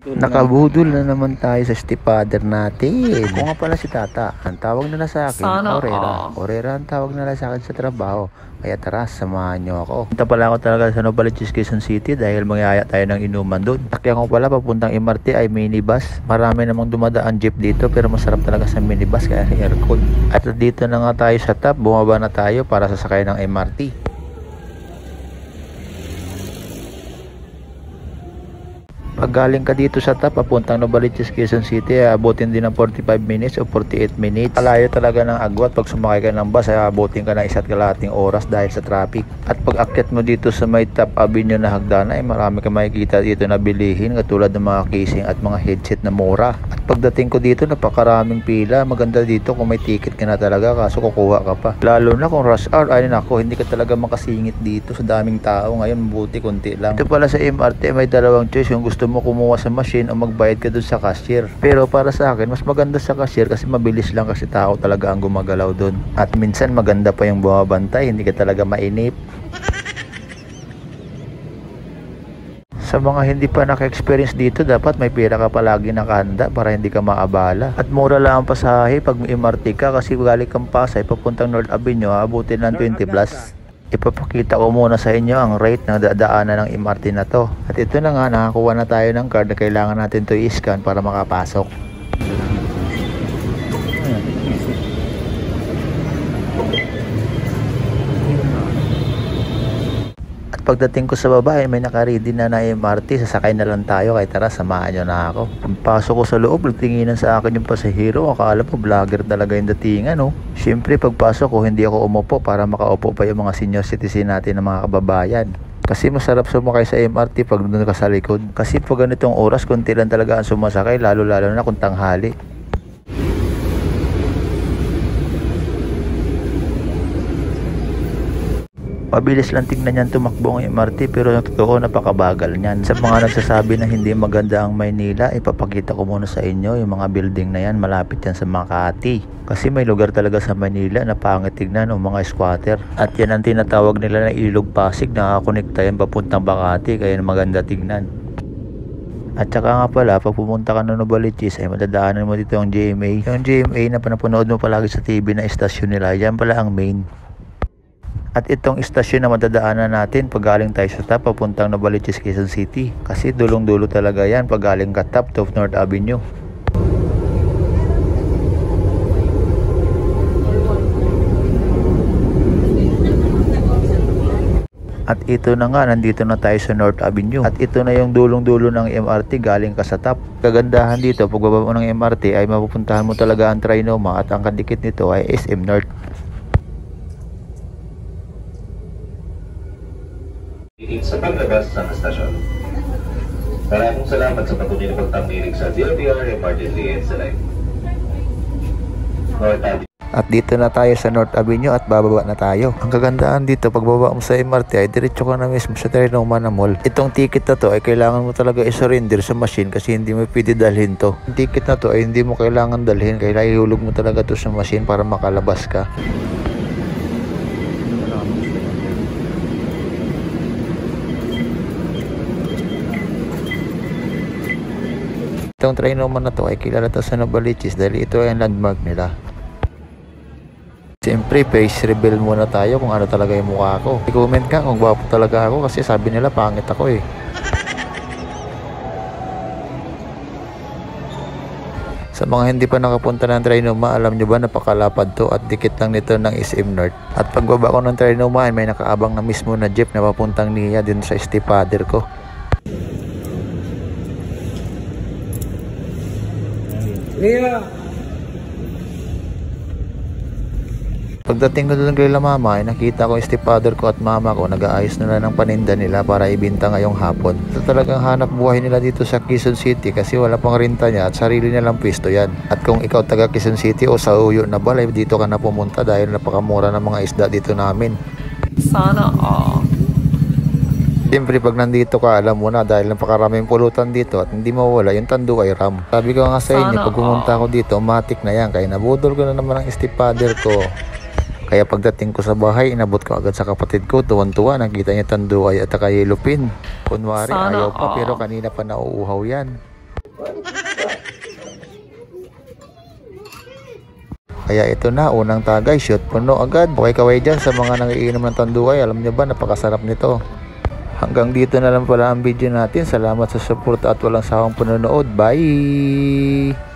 Nakabudol na naman tayo sa stepfather natin. Ako nga pala si Tata. Ang tawag nila sa akin, Sana Orera. all. Orera ang tawag nila sa akin sa trabaho. Kaya tara, samahan nyo ako. Punta pala ako talaga sa Novaliches, Quezon City dahil magyaya tayo ng inuman doon. Sakyan ko pala papuntang MRT ay minibus. Marami namang dumadaan jeep dito pero masarap talaga sa minibus kaya aircon. At dito na nga tayo sa top, bumaba na tayo para sasakay ng MRT. Pag galing ka dito sa top, papuntang Novaliches, Quezon City, abutin din ng 45 minutes o 48 minutes. Malayo talaga ng agwat. Pag sumakay ka ng bus, abutin ka ng 1.5 oras dahil sa traffic. At pag akyat mo dito sa may top avenue na hagdanan, ay marami ka makikita dito na bilihin katulad ng mga casing at mga headset na mura. At pagdating ko dito, napakaraming pila. Maganda dito kung may ticket ka na talaga, kaso kukuha ka pa. Lalo na kung rush hour, ay nako, hindi ka talaga makasingit dito sa daming tao. Ngayon, mabuti konti lang. Ito pala sa MRT, may dalawang choice. Kung gusto mo kumuha sa machine o magbayad ka dun sa cashier. Pero para sa akin, mas maganda sa cashier kasi mabilis lang kasi tao talaga ang gumagalaw dun. At minsan maganda pa yung bumabantay, hindi ka talaga mainip. Sa mga hindi pa naka-experience dito, dapat may pera ka palagi nakahanda para hindi ka maabala. At mura lang ang pasahe pag may MRT ka kasi galing kang Pasay papuntang North Avenue, abutin ng 20 plus. Ipapakita ko muna sa inyo ang rate ng dadaanan ng MRT na to. At ito na nga, nakakuha na tayo ng card na kailangan natin to i-scan para makapasok. At pagdating ko sa baba, may nakaready na MRT, sasakay na lang tayo. Kaya tara, samahan nyo na ako. Pagpasok ko sa loob, nagtinginan sa akin yung pasahero. Akala mo vlogger talaga yung datingan, no? Siyempre, pagpasok ko, hindi ako umupo para makaupo pa yung mga senior citizen natin na mga kababayan. Kasi masarap sumakay sa MRT pag doon ka sa likod. Kasi pag ganitong oras, konti lang talaga ang sumasakay, lalo-lalo na kung tanghali. Mabilis lang tignan niyan tumakbo ang MRT pero yung totoo napakabagal niyan. Sa mga nagsasabi na hindi maganda ang Maynila, ipapakita ko muna sa inyo yung mga building na yan, malapit yan sa Makati. Kasi may lugar talaga sa Maynila na pangit tignan o mga squatter. At yan ang tinatawag nila na Ilog Pasig, nakakonekta yan papuntang Makati kaya maganda tignan. At saka nga pala, pag pumunta ka ng Novaliches ay madadaanan mo dito yung GMA. Yung GMA na panapanood mo palagi sa TV na istasyon nila, yan pala ang main. At itong istasyon na madadaanan natin pag galing tayo sa top papuntang Novaliches, Quezon City. Kasi dulong-dulo talaga yan pag galing ka top to North Avenue. At ito na nga, nandito na tayo sa North Avenue. At ito na yung dulong-dulo ng MRT galing ka sa top. Kagandahan dito, pag baba mo ng MRT ay mapupuntahan mo talaga ang Trinoma at ang kadikit nito ay SM North. Sa paglabas ng estasyon. Maraming salamat sa patuloy na pagtangkilik sa DLTR Emergency and Live. At dito na tayo sa North Avenue at bababa na tayo. Ang kagandahan dito, pagbaba mo sa MRT ay diretso ka na mismo sa Trinoma na mall. Itong ticket na to ay kailangan mo talaga i-surrender sa machine kasi hindi mo pwede dalhin to. Yung ticket na to ay hindi mo kailangan dalhin, kailangan ihulog mo talaga to sa machine para makalabas ka. Itong Trinoma na to ay kilala to sa Novaliches dahil ito ay ang landmark nila. Siyempre, face reveal muna tayo kung ano talaga yung mukha ko. I-comment ka kung gwapo talaga ako kasi sabi nila pangit ako eh. Sa mga hindi pa nakapunta ng Trinoma, alam nyo ba napakalapad to at dikit lang nito ng SM North. At pagbaba ko ng Trinoma ay may nakaabang na mismo na jeep na papuntang niya din sa stepfather ko. Yeah. Pagdating ko doon kay mama ay nakita ko yung stepfather ko at mama ko nag-aayos na ng paninda nila para ibenta ngayong hapon. Ito talagang hanap buhay nila dito sa Quezon City kasi wala pang renta niya at sarili nilang pwesto yan. At kung ikaw taga Quezon City o sa Uyo na balay, dito ka na pumunta dahil napakamura ng mga isda dito namin. Sana all. Siyempre pag nandito ka, alam mo na dahil napakaraming pulutan dito at hindi mawala yung Tanduay Ram. Sabi ko nga sa inyo, pag pumunta ako dito, matik na yan. Kaya nabudol ko na naman ang stepfather ko. Kaya pagdating ko sa bahay, inabot ko agad sa kapatid ko. Tuwan-tuwa, nakita niya Tanduay at saka yellow pin. Kunwari, ayaw pa pero kanina pa nauuhaw yan. Kaya ito na, unang tagay, shoot puno agad. Okay kaway dyan sa mga nangiinom ng tanduay. Alam nyo ba, napakasarap nito. Hanggang dito na lang pala ang video natin. Salamat sa support at walang sawang panonood. Bye!